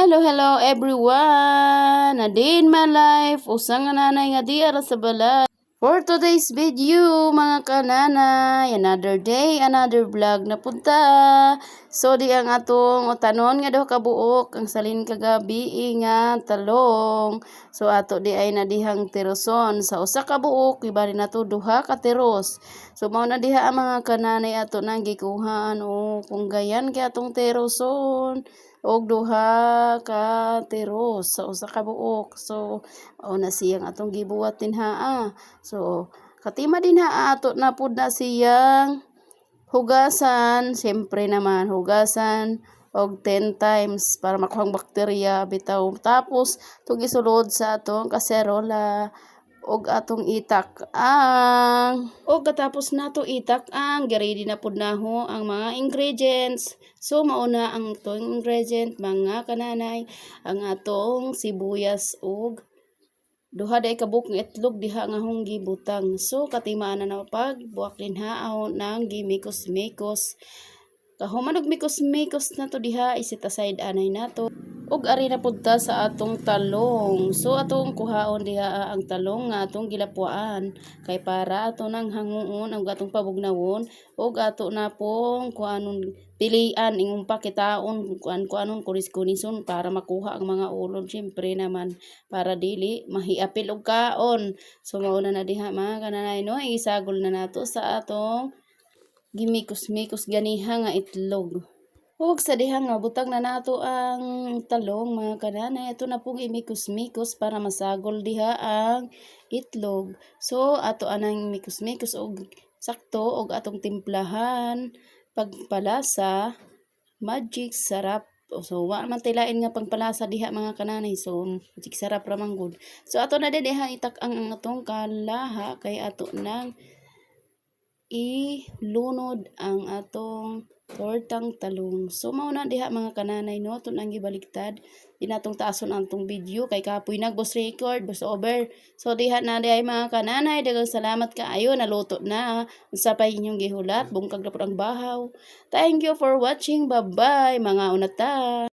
Hello everyone! Nadin my life, usang nga nanay nga di ara sa balay. For today's video, mga kananay, another day, another vlog na punta. So di ang atong tanon nga daw kabuok, ang salin kagabi nga talong. So ato di ay nadihang teroson. Sa usa ka buok, ibali na to duha ka teros. So mao na diha ang mga kananay ato nang gikuhaan o kung gayan kay atong teroson og duha ka teros sa usa ka buok. So na siyang atong gibuhat dinhaa. So katima dinhaa ato na pud na siyang hugasan, siyempre naman hugasan og 10 times para makuhang bakterya bitaw. Tapos tug isulod sa atong kaserola og atong itak ang og katapos nato itak ang ready na pud naho ang mga ingredients. So mauna ang atong ingredient mga kananay, ang atong sibuyas og duha day kabuk nga itlog diha nga hong gibutang. So katimaan na pag buwak dinhaaw nang gimikos-mikos. Kahuman og mikos-mikos na to diha, iset aside anay nato. Og ari na pud ta sa atong talong. So atong kuhaon diha ang talong nga atong gilapwaan kay para ato nang hanguon ang atong pabugnawon og ato na pong kuanon pilian ingong pakitaon kuanon kunis-kunison para makuha ang mga ulod, syempre naman para dili mahiapil og kaon. So mao na diha mga kananay no, isagol na nato sa atong gimikos-mikos ganiha nga itlog. Ug sa diha nga butang na nato ang talong mga kananay, ato na pong imikos-mikos para masagol diha ang itlog. So ato anang mikos-mikos og sakto og atong timplahan pagpalasa magic sarap. So wa man tilain nga pagpalasa diha mga kananay, so magic sarap ra man gud. So ato na diha itak ang atong kalaha kay ato nang ilunod ang atong tortang talong. So mao na diha mga kananay no, ato nang gibaliktad. Di natong taason ang tong video kay kapoy boss record, boss over. So diha na diha mga kananay, daghang salamat kaayo, naluto na. Unsa pa inyong gihulat, bungkag na pud ang bahaw. Thank you for watching. Bye bye mga unata.